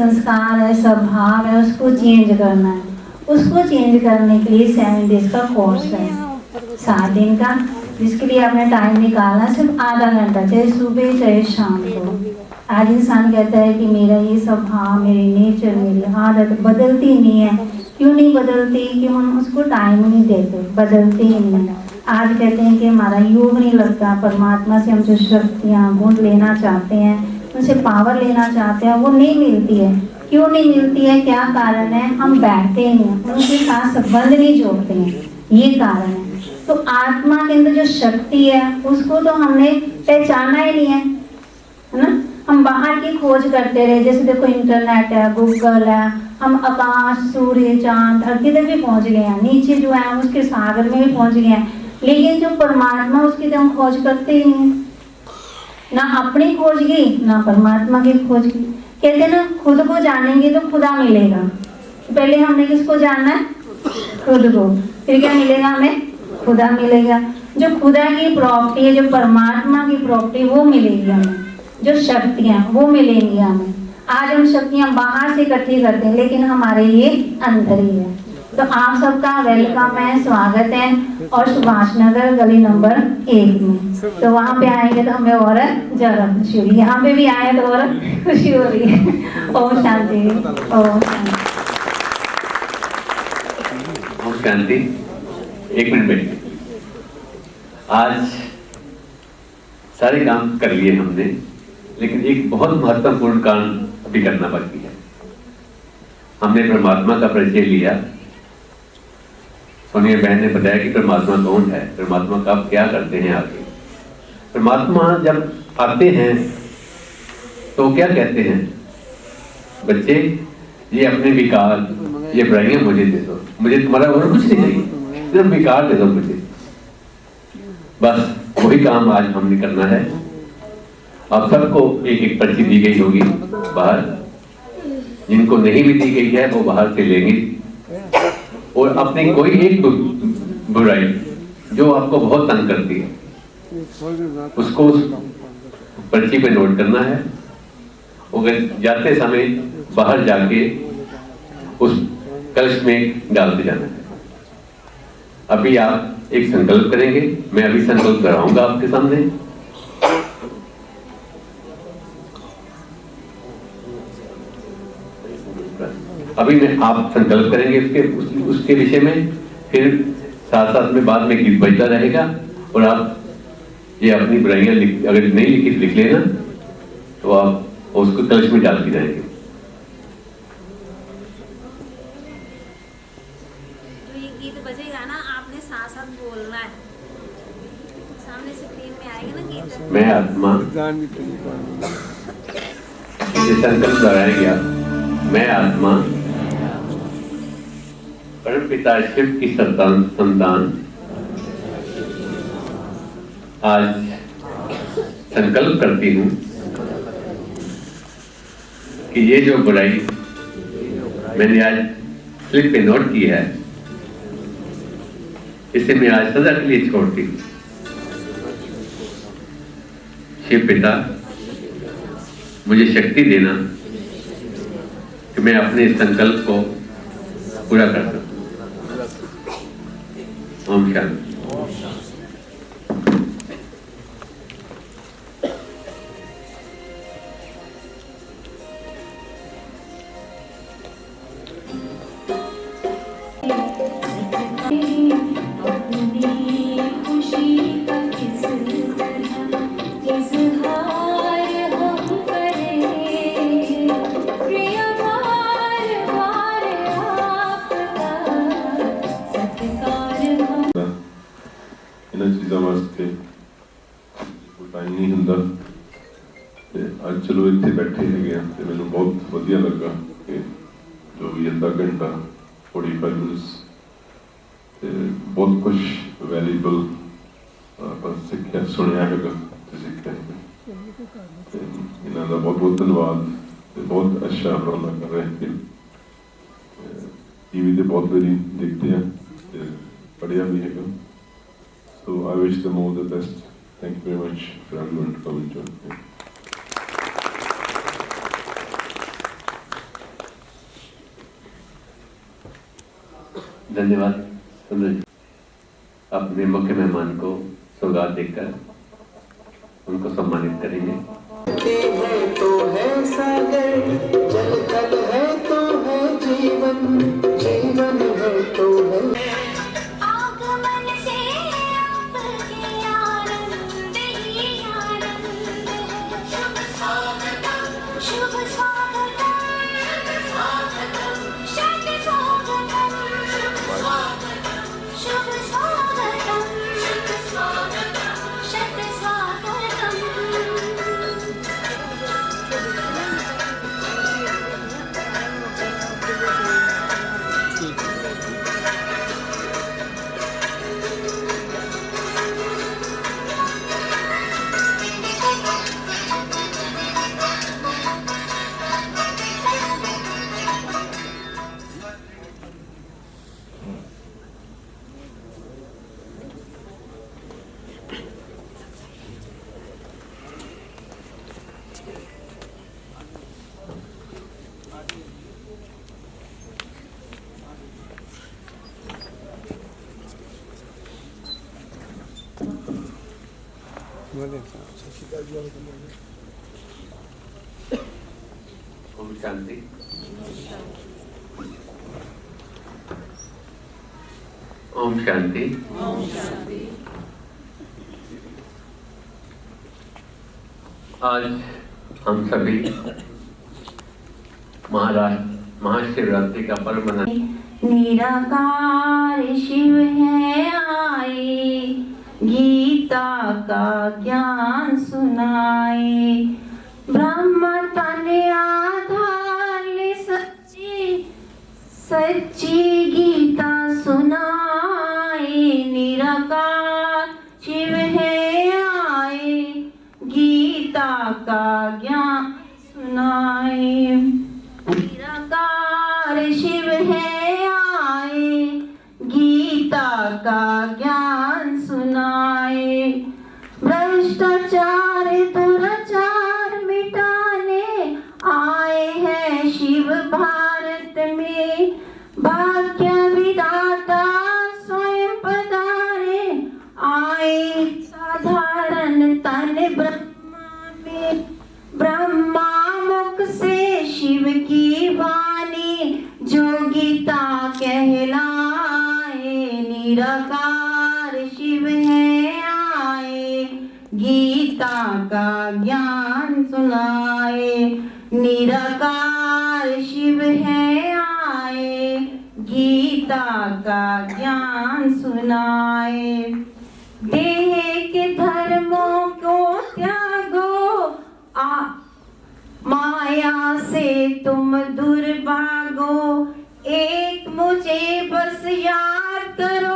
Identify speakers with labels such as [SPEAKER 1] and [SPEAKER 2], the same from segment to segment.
[SPEAKER 1] संस्कार है, स्वभाव है, उसको चेंज करना है। उसको चेंज करने के लिए 7 डेज का कोर्स है, 7 दिन का, जिसके लिए आपने टाइम निकालना, सिर्फ आधा घंटा, चाहे सुबह चाहे शाम को। आज इंसान कहता है कि मेरा ये स्वभाव, मेरी नेचर, मेरी आदत बदलती नहीं है। क्यों नहीं बदलती? कि हम उसको टाइम नहीं देते, बदलते ही नहीं। आज कहते हैं कि हमारा योग नहीं लगता, परमात्मा से हम जो शक्तियाँ गुण लेना चाहते हैं, उनसे पावर लेना चाहते हैं, वो नहीं मिलती है। क्यों नहीं मिलती है? क्या कारण है? हम बैठते नहीं हैं, उनके साथ संबंध नहीं जोड़ते हैं, ये कारण है। तो आत्मा के अंदर जो शक्ति है उसको तो हमने पहचाना ही नहीं है ना। हम बाहर की खोज करते रहे, जैसे देखो इंटरनेट है, गूगल है, हम आकाश, सूर्य, चांद, धरती तक भी पहुंच गए हैं, नीचे जो है उसके सागर में भी पहुंच गए हैं, लेकिन जो परमात्मा उसकी तो हम खोज करते ही नहीं, ना अपनी खोज की ना परमात्मा की खोज की। कहते हैं ना, खुद को जानेंगे तो खुदा मिलेगा। पहले हमने किसको जानना है? खुद को, फिर क्या मिलेगा हमें? खुदा मिलेगा। जो खुदा की प्रॉपर्टी है, जो परमात्मा की प्रॉपर्टी, वो मिलेगी हमें, जो शक्तियाँ वो मिलेंगी हमें। आज हम शक्तियाँ बाहर से इकट्ठी करते हैं, लेकिन हमारे लिए अंदर ही है। तो आप सबका वेलकम है, स्वागत है। और सुभाष नगर गली नंबर 1 में, तो वहाँ पे आएंगे तो हमें और ज़्यादा खुशी होगी। यहाँ पे भी आए तो और खुशी हो रही है। ओम शांति, ओम शांति।
[SPEAKER 2] ओम शांति। 1 मिनट बैठिए। आज सारे काम कर लिए हमने, लेकिन एक बहुत महत्वपूर्ण काम अभी करना बाकी है। हमने परमात्मा का परिचय लिया। सोनिया बहन ने बताया कि परमात्मा कौन है, परमात्मा का आप क्या करते हैं आगे। परमात्मा जब आते हैं तो क्या कहते हैं? बच्चे, ये अपने विकार, ये बुराइयां मुझे दे दो, मुझे तुम्हारा और कुछ नहीं चाहिए, सिर्फ विकार दे दो मुझे। बस वही काम आज हमने करना है। आप सबको एक एक पर्ची दी गई होगी बाहर, जिनको नहीं भी दी गई है वो बाहर से लेंगे, और अपनी कोई एक बुराई जो आपको बहुत तंग करती है उसको उस पर्ची पे नोट करना है, और जाते समय बाहर जाके उस कलश में डालते जाना है। अभी आप एक संकल्प करेंगे, मैं अभी संकल्प कराऊंगा आपके सामने। अभी मैं आप संकल्प करेंगे उसके विषय में, फिर साथ साथ में बाद में गीत बजता रहेगा, और आप ये अपनी बुराइयां अगर नहीं लिखी लिख लेना, तो आप उसको कलश में डालते जाएंगे।
[SPEAKER 3] तो ये गीत बजेगा ना, आपने साथ साथ बोलना है, सामने स्क्रीन में आएगा ना गीत।
[SPEAKER 2] मैं आत्मा, ये संकल्प दोहराएंगे आप। मैं आत्मा परम पिता शिव की संतान आज संकल्प करती हूँ कि ये जो बुराई मैंने आज स्लिप पे नोट की है, इसे मैं आज सदा के लिए छोड़ती हूँ। शिव पिता, मुझे शक्ति देना कि मैं अपने इस संकल्प को पूरा कर सकूं। ओम शांति।
[SPEAKER 4] चीज़ों वास्ते टाइम नहीं होंदा, अज चलो इत्थे बैठे है, मैनू बहुत वधिया लगा कि जो भी अद्धा घंटा 45 मिनट्स बहुत कुछ वैल्यूबल सिक्ख्या सुनिया है, सीखा है। इन्हों का बहुत बहुत धन्यवाद। बहुत अच्छा उपराला कर रहे हैं। टीवी पे बहुत बारी देखते हैं, पढ़िया भी है। So I wish them all the best. Thank you very much for everyone to come and join me.
[SPEAKER 2] धन्यवाद। सुंदर जी, अपने मुख्य मेहमान को सौगात देकर उनको सम्मानित करेंगे।
[SPEAKER 5] है तो है सागर, जल थल है तो है जीवन, जीवन है तो है
[SPEAKER 3] आगमन से आपके आनंद ही आनंद है। शुभ स्वागतम, शुभ स्वागतम, शत स्वागतम, शुभ स्वागतम, शत स्वागतम।
[SPEAKER 2] ओम शांति। ओम शांति। आज हम सभी महाशिवरात्रि का पर्व मना।
[SPEAKER 1] निराकार शिव है आए, गीता का ज्ञान सुनाए। ब्रह्म तन आधार सच्ची सच्ची गीता सुनाए। निराकार शिव है आए, गीता का ज्ञान सुनाए। निराकार शिव है आए, गीता का ज्ञान सुनाए। भ्रष्टाचार दुराचार मिटाने आए हैं शिव भारत में। भाग्य विधाता स्वयं पधारे, आए साधारण तन ब्रह्मा में। ब्रह्मा मुख से शिव की वाणी, जो गीता कहलाए। निराकार शिव है आए, गीता का ज्ञान सुनाए। निराकार शिव है आए, गीता का ज्ञान सुनाए। देह के धर्मों को त्यागो, माया से तुम दूर भागो। एक मुझे बस याद करो।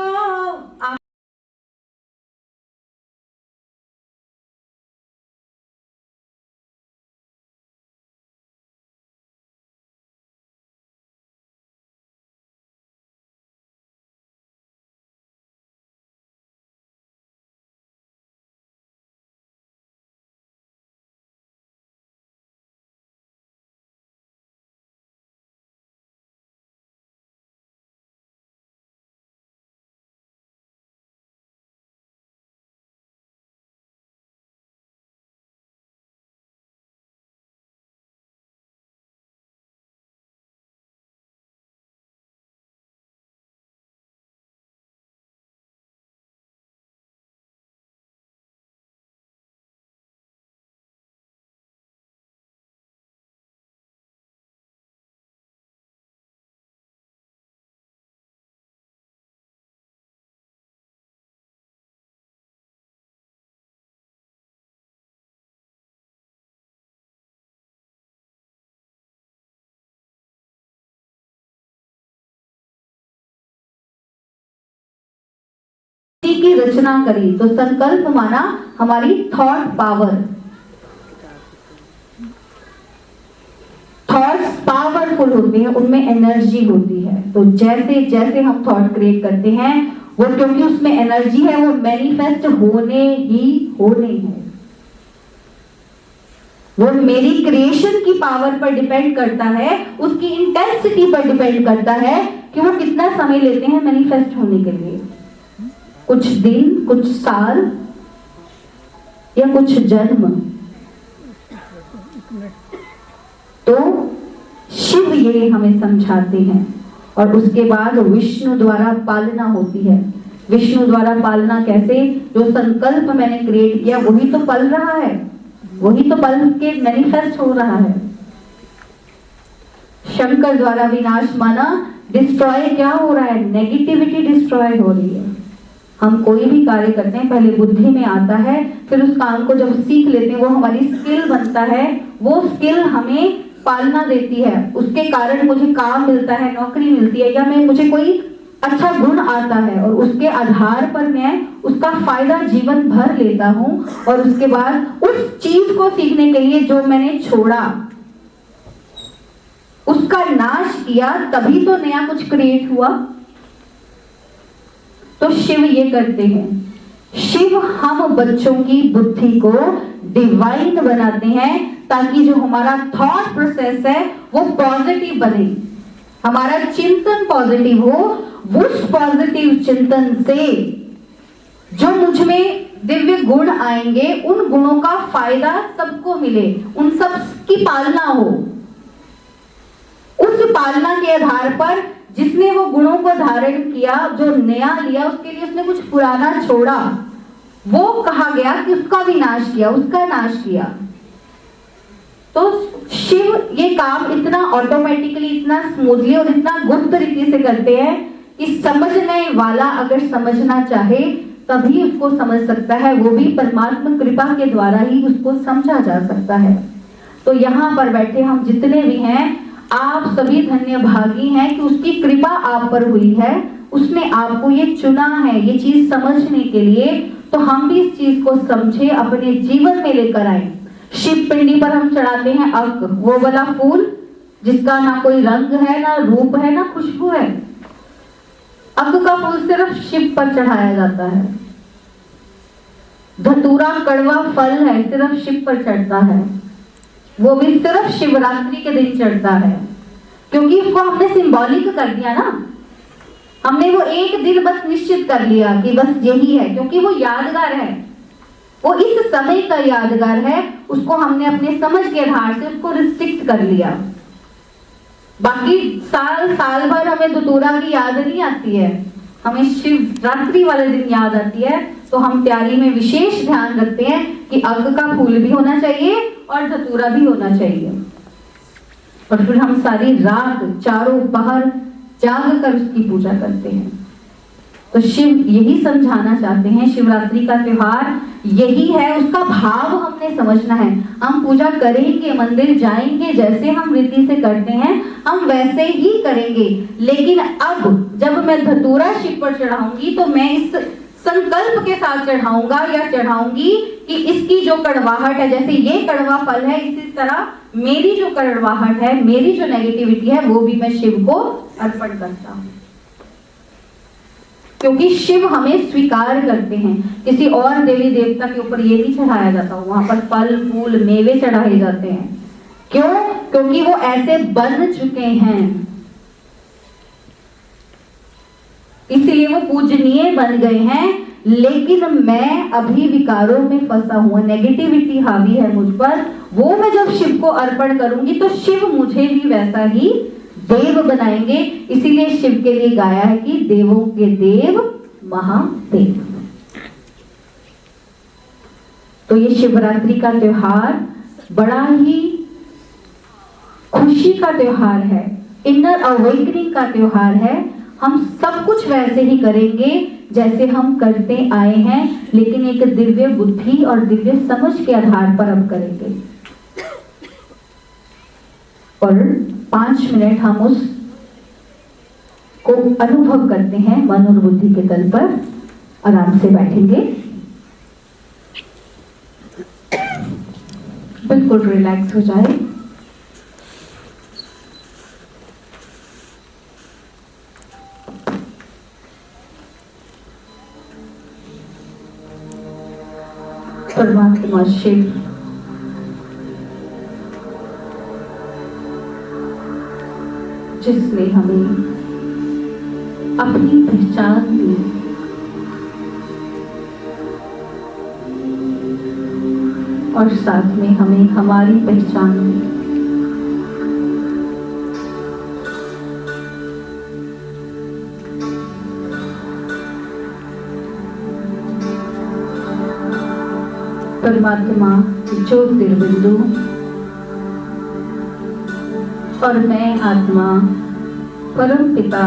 [SPEAKER 1] की रचना करी। तो संकल्प माना हमारी थॉट पावर। थॉट्स पावरफुल होते हैं, उनमें एनर्जी होती है। तो जैसे जैसे हम थॉट क्रिएट करते हैं, वो क्योंकि उसमें एनर्जी है, वो मैनिफेस्ट होने ही होने हैं। वो मेरी क्रिएशन की पावर पर डिपेंड करता है, उसकी इंटेंसिटी पर डिपेंड करता है
[SPEAKER 6] कि वो कितना समय लेते हैं मैनिफेस्ट होने के लिए। कुछ दिन, कुछ साल या कुछ जन्म। तो शिव ये हमें समझाते हैं। और उसके बाद विष्णु द्वारा पालना होती है। विष्णु द्वारा पालना कैसे? जो संकल्प मैंने क्रिएट किया वही तो पल रहा है, वही तो पल के मैनिफेस्ट हो रहा है। शंकर द्वारा विनाश माना डिस्ट्रॉय क्या हो रहा है? नेगेटिविटी डिस्ट्रॉय हो रही है। हम कोई भी कार्य करते हैं पहले बुद्धि में आता है, फिर उस काम को जब सीख लेते हैं वो हमारी स्किल बनता है। वो स्किल हमें पालना देती है, उसके कारण मुझे काम मिलता है, नौकरी मिलती है, या मैं मुझे कोई अच्छा गुण आता है और उसके आधार पर मैं उसका फायदा जीवन भर लेता हूं। और उसके बाद उस चीज को सीखने के लिए जो मैंने छोड़ा, उसका नाश किया, तभी तो नया कुछ क्रिएट हुआ। तो शिव ये करते हैं। शिव हम बच्चों की बुद्धि को डिवाइन बनाते हैं ताकि जो हमारा थॉट प्रोसेस है वो पॉजिटिव बने, हमारा चिंतन पॉजिटिव हो। उस पॉजिटिव चिंतन से जो मुझ में दिव्य गुण आएंगे, उन गुणों का फायदा सबको मिले, उन सब की पालना हो। उस पालना के आधार पर जिसने वो गुणों को धारण किया, जो नया लिया, उसके लिए उसने कुछ पुराना छोड़ा, वो कहा गया कि उसका विनाश किया, उसका नाश किया। तो शिव ये काम इतना ऑटोमेटिकली, इतना स्मूथली और इतना गुप्त रीति से करते हैं कि समझने वाला अगर समझना चाहे तभी उसको समझ सकता है। वो भी परमात्मा कृपा के द्वारा ही उसको समझा जा सकता है। तो यहाँ पर बैठे हम जितने भी हैं, आप सभी धन्य भागी हैं कि उसकी कृपा आप पर हुई है। उसने आपको ये चुना है ये चीज समझने के लिए। तो हम भी इस चीज को समझे, अपने जीवन में लेकर आए। शिव पिंडी पर हम चढ़ाते हैं अर्क, वो वाला फूल जिसका ना कोई रंग है, ना रूप है, ना खुशबू है। अर्क का फूल सिर्फ शिव पर चढ़ाया जाता है। धतूरा कड़वा फल है, सिर्फ शिव पर चढ़ता है, वो भी सिर्फ शिवरात्रि के दिन चढ़ता है। क्योंकि इसको हमने सिंबॉलिक कर दिया ना, हमने वो एक दिन बस निश्चित कर लिया कि बस यही है, क्योंकि वो यादगार है, वो इस समय का यादगार है। उसको हमने अपने समझ के आधार से उसको रिस्ट्रिक्ट कर लिया। बाकी साल भर हमें धतूरा की याद नहीं आती है, हमें शिवरात्रि वाले दिन याद आती है। तो हम तैयारी में विशेष ध्यान रखते हैं कि अर्क का फूल भी होना चाहिए और धतूरा भी होना चाहिए। और फिर हम सारी रात चारों पहर जाग कर उसकी पूजा करते हैं। तो शिव यही समझाना चाहते हैं, शिवरात्रि का त्योहार यही है, उसका भाव हमने समझना है। हम पूजा करेंगे, मंदिर जाएंगे, जैसे हम रीति से करते हैं हम वैसे ही करेंगे। लेकिन अब जब मैं धतूरा शिव पर चढ़ाऊंगी तो मैं इस संकल्प के साथ चढ़ाऊंगा या चढ़ाऊंगी कि इसकी जो कड़वाहट है, जैसे ये कड़वा फल है, इसी तरह मेरी जो कड़वाहट है, मेरी जो नेगेटिविटी है, वो भी मैं शिव को अर्पण करता हूं। क्योंकि शिव हमें स्वीकार करते हैं। किसी और देवी देवता के ऊपर ये नहीं चढ़ाया जाता, वहां पर फल फूल मेवे चढ़ाए जाते हैं। क्यों? क्योंकि वो ऐसे बन चुके हैं, इसलिए वो पूजनीय बन गए हैं। लेकिन मैं अभी विकारों में फंसा हुआ, नेगेटिविटी हावी है मुझ पर, वो मैं जब शिव को अर्पण करूंगी तो शिव मुझे भी वैसा ही देव बनाएंगे। इसीलिए शिव के लिए गाया है कि देवों के देव महादेव। तो ये शिवरात्रि का त्योहार बड़ा ही खुशी का त्योहार है, इनर अवेकनिंग का त्योहार है। हम सब कुछ वैसे ही करेंगे जैसे हम करते आए हैं, लेकिन एक दिव्य बुद्धि और दिव्य समझ के आधार पर हम करेंगे। और 5 मिनट हम उस को अनुभव करते हैं, मन और बुद्धि के तल पर आराम से बैठेंगे, बिल्कुल रिलैक्स हो जाए। परमात्मा शिव जिसने हमें अपनी पहचान दी। और साथ में हमें हमारी पहचान दी। परमात्मा ज्योतिर्बिंदु और मैं आत्मा परम पिता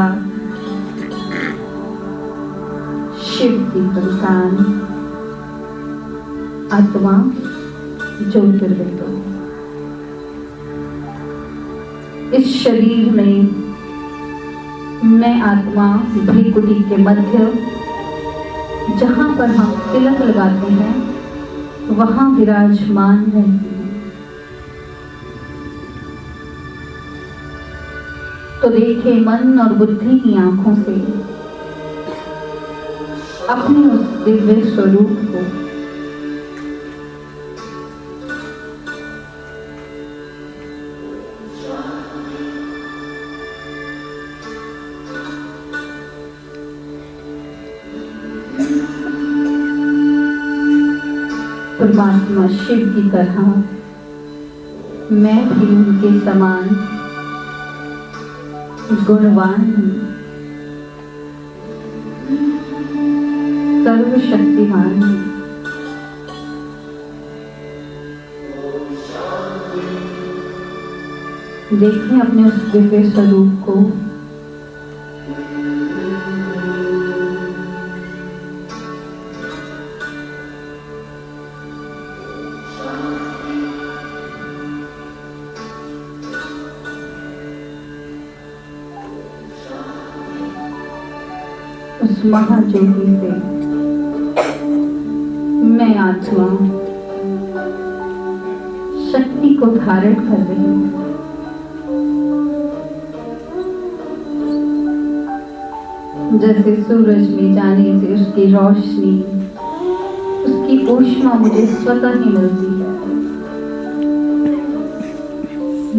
[SPEAKER 6] शिव की संतान आत्मा ज्योतिर्बिंदु। इस शरीर में मैं आत्मा भ्रिकुटी के मध्य जहां पर हम तिलक लगाते हैं वहां विराजमान रहती है। तो देखे मन और बुद्धि की आंखों से अपने उस दिव्य स्वरूप को। परमात्मा शिव की तरह मैं भी उनके समान गुणवान हूँ, सर्वशक्तिमान हूँ। देखें अपने उस दिव्य स्वरूप को। उस महाज्योति से मैं आत्मा शक्ति को धारण कर रही हूँ। जैसे सूरज में जाने से उसकी रोशनी, उसकी ऊष्मा मुझे स्वतः ही मिलती है,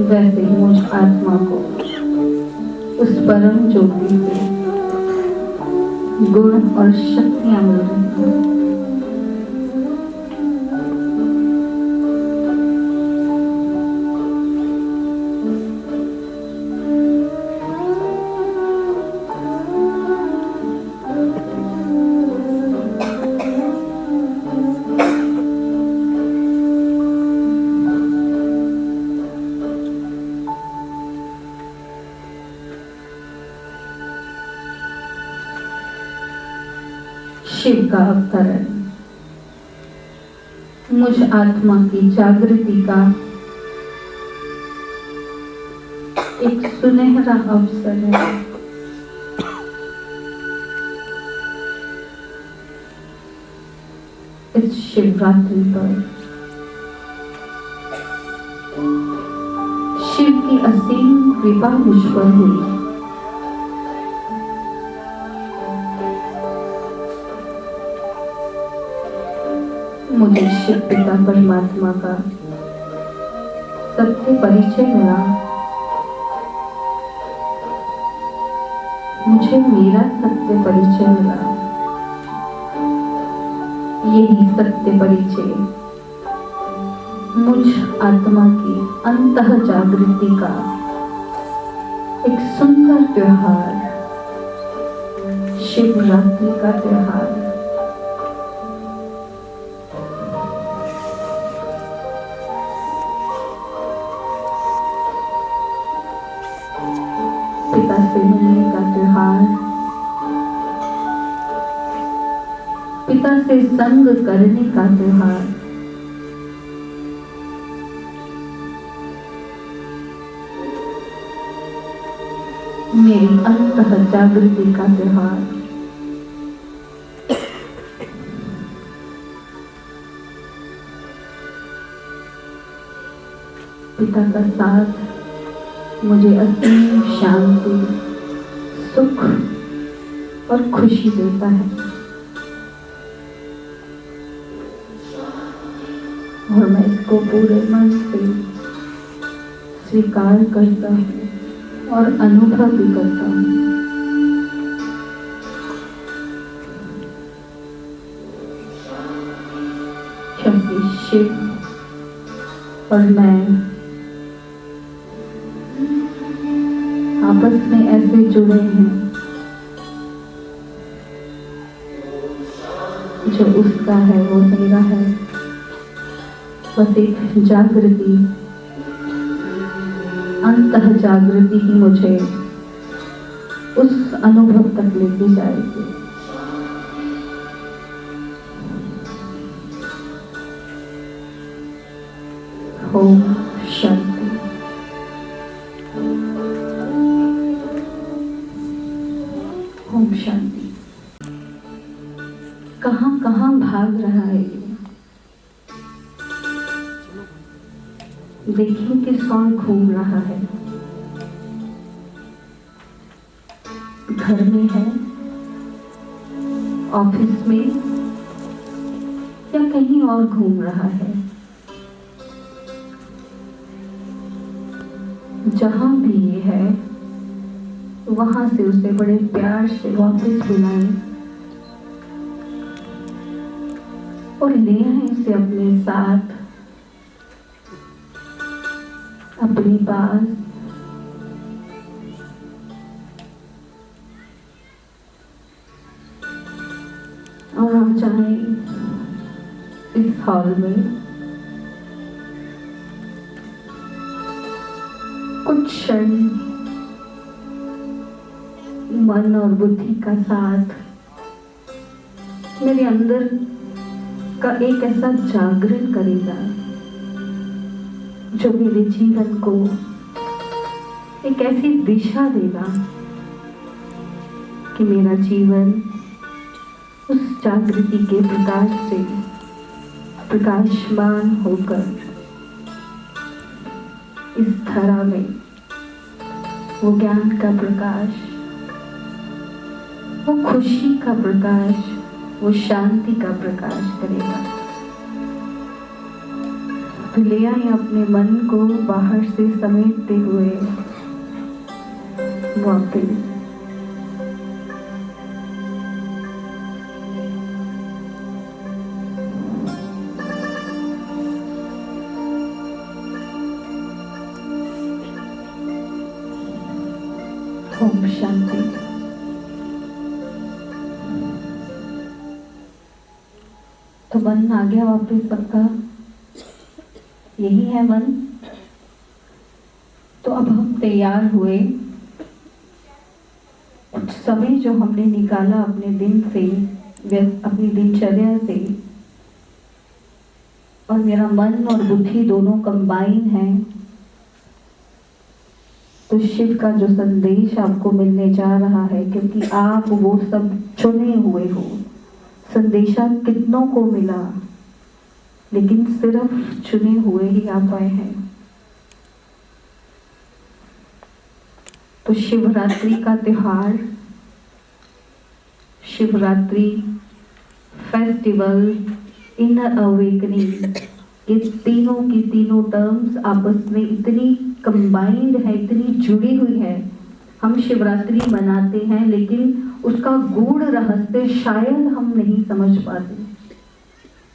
[SPEAKER 6] वैसे ही मुझ आत्मा को उस परम ज्योति से गुण और शक्तियां मिल रही हैं। शिव का अवतरण मुझ आत्मा की जागृति का एक सुनहरा अवसर है। इस शिवरात्रि पर शिव की असीम कृपा मुझ पर हुई। मुझे शिव पिता परमात्मा का सत्य परिचय मिला। मुझे मेरा सत्य परिचय मिला। यही सत्य परिचय मुझ आत्मा की अंतः जागृति का एक सुंदर त्योहार, शिवरात्रि का त्योहार। पिता से मिलने का त्योहार, पिता से संग करने का त्योहार, मेरी अंतः जागृति का त्योहार। पिता का साथ मुझे असीम शांति, सुख और खुशी देता है और मैं इसको पूरे मन से स्वीकार करता हूँ और अनुभव भी करता हूँ। शिव और मैं आपस में ऐसे जुड़े हैं जो उसका है वो मेरा है। बस एक जागृति, अंतः जागृति ही मुझे उस अनुभव तक लेके जाएगी। ओम शांति। ओम शांति। कहां कहां भाग रहा है ये? देखिए किस कौन घूम रहा है। घर में है, ऑफिस में, या कहीं और घूम रहा है। जहां भी ये है वहां से उसे बड़े प्यार से वापस बुलाएं और ले आए उसे अपने साथ, अपने पास। और आप चाहें इस हॉल में कुछ क्षण मन और बुद्धि का साथ मेरे अंदर का एक ऐसा जागरण करेगा जो मेरे जीवन को एक ऐसी दिशा देगा कि मेरा जीवन उस जागृति के प्रकाश से प्रकाशमान होकर इस धरा में वो ज्ञान का प्रकाश, वो खुशी का प्रकाश, वो शांति का प्रकाश करेगा। तो ले आए अपने मन को बाहर से समेटते हुए वापस। ओम शांति। तो मन आ गया वापस पक्का? यही है मन? तो अब हम तैयार हुए। कुछ समय जो हमने निकाला अपने दिन से, अपनी दिनचर्या से, और मेरा मन और बुद्धि दोनों कंबाइन है, तो शिव का जो संदेश आपको मिलने जा रहा है, क्योंकि आप वो सब चुने हुए हो। संदेशा कितनों को मिला, लेकिन सिर्फ चुने हुए ही आ पाए हैं। तो शिवरात्रि का त्योहार, शिवरात्रि फेस्टिवल, इनर अवेकनिंग, ये तीनों की तीनों टर्म्स आपस में इतनी कंबाइंड है, इतनी जुड़ी हुई है। हम शिवरात्रि मनाते हैं लेकिन उसका गूढ़ रहस्य शायद हम नहीं समझ पाते।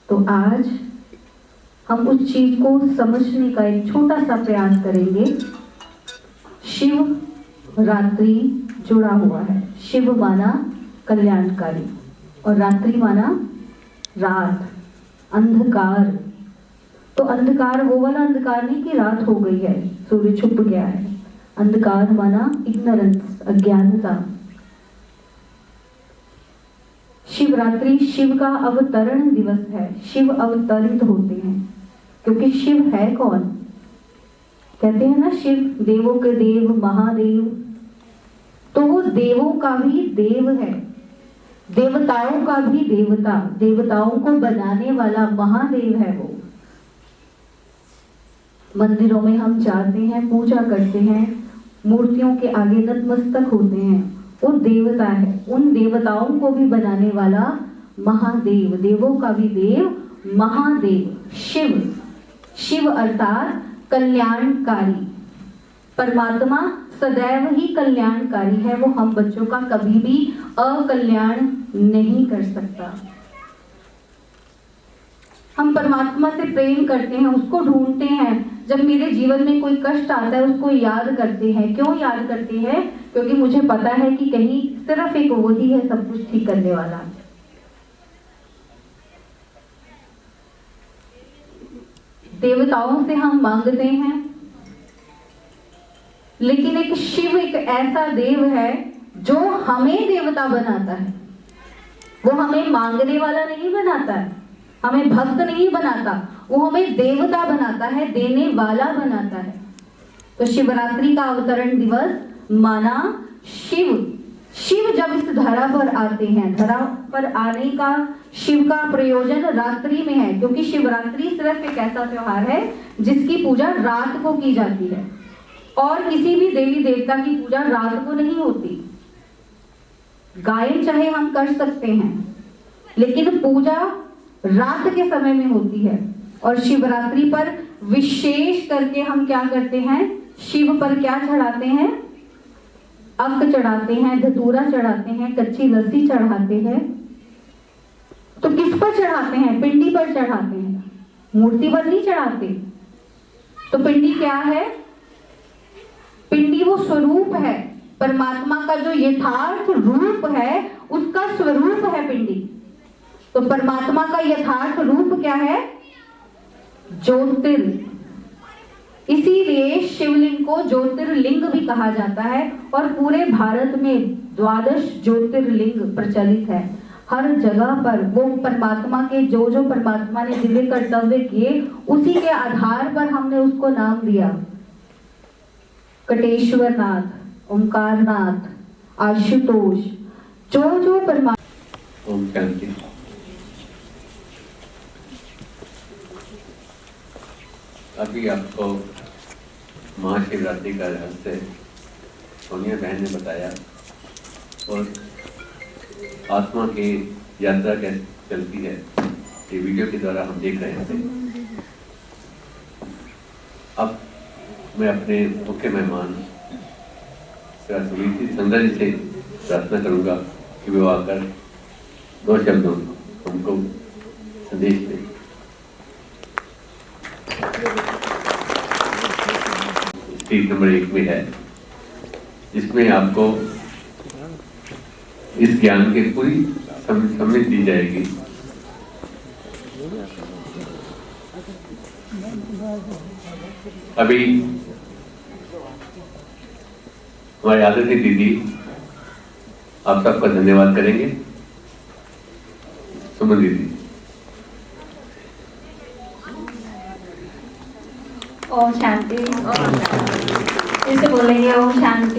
[SPEAKER 6] तो आज हम उस चीज को समझने का एक छोटा सा प्रयास करेंगे। शिव रात्रि जुड़ा हुआ है। शिव माना कल्याणकारी और रात्रि माना रात, अंधकार। तो अंधकार वो वाला अंधकार नहीं कि रात हो गई है, सूर्य छुप गया है। अंधकार माना इग्नोरेंस, अज्ञानता। शिवरात्रि शिव का अवतरण दिवस है। शिव अवतरित होते हैं, क्योंकि शिव है कौन? कहते हैं ना, शिव देवों के देव, महादेव। तो वो देवों का भी देव है, देवताओं का भी देवता, देवताओं को बनाने वाला महादेव है वो। मंदिरों में हम जाते हैं, पूजा करते हैं, मूर्तियों के आगे नतमस्तक होते हैं, वो देवता है। उन देवताओं को भी बनाने वाला महादेव, देवों का भी देव, महादेव शिव। शिव अर्थात कल्याणकारी। परमात्मा सदैव ही कल्याणकारी है, वो हम बच्चों का कभी भी अकल्याण नहीं कर सकता। हम परमात्मा से प्रेम करते हैं, उसको ढूंढते हैं। जब मेरे जीवन में कोई कष्ट आता है उसको याद करते हैं। क्यों याद करते हैं? क्योंकि मुझे पता है कि कहीं सिर्फ एक वही है सब कुछ ठीक करने वाला। देवताओं से हम मांगते हैं, लेकिन एक शिव एक ऐसा देव है जो हमें देवता बनाता है। वो हमें मांगने वाला नहीं बनाता है, हमें भक्त नहीं बनाता, वो हमें देवता बनाता है, देने वाला बनाता है। तो शिवरात्रि का अवतरण दिवस माना शिव जब इस धरा पर आते हैं, धरा पर आने का शिव का प्रयोजन रात्रि में है, क्योंकि शिवरात्रि सिर्फ एक ऐसा त्योहार है जिसकी पूजा रात को की जाती है और किसी भी देवी देवता की पूजा रात को नहीं होती। गायन चाहे हम कर सकते हैं, लेकिन पूजा रात के समय में होती है। और शिवरात्रि पर विशेष करके हम क्या करते हैं? शिव पर क्या चढ़ाते हैं? अक चढ़ाते हैं, धतूरा चढ़ाते हैं, कच्ची लस्सी चढ़ाते हैं। तो किस पर चढ़ाते हैं? पिंडी पर चढ़ाते हैं, मूर्ति पर नहीं चढ़ाते। तो पिंडी क्या है? पिंडी वो स्वरूप है, परमात्मा का जो यथार्थ रूप है उसका स्वरूप है पिंडी। तो परमात्मा का यथार्थ रूप क्या है? ज्योतिर्लिंग। इसीलिए शिवलिंग को ज्योतिर्लिंग भी कहा जाता है और पूरे भारत में 12 ज्योतिर्लिंग प्रचलित है। हर जगह पर वो परमात्मा के जो परमात्मा ने दिव्य कर्तव्य किए उसी के आधार पर हमने उसको नाम दिया। कटेश्वर नाथ, ओंकारनाथ, आशुतोष, जो परमात्मा।
[SPEAKER 2] ओम शांति। अभी आपको महाशिवरात्रि का रहस्य सोनिया बहन ने बताया और आत्मा की यात्रा कैसे चलती है ये वीडियो के द्वारा हम देख रहे थे। अब मैं अपने मुख्य मेहमान सुनीति संदर जी से प्रार्थना करूंगा कि वो आकर 2 शब्दों हमको संदेश दें। स्टेज नंबर 1 में है, जिसमें आपको इस ज्ञान की पूरी समझ दी जाएगी। अभी हमारे आदरणीय दीदी आप सबका धन्यवाद करेंगे। सुमन दीदी।
[SPEAKER 1] ओम शांति। इसे बोलेंगे ओम शांति।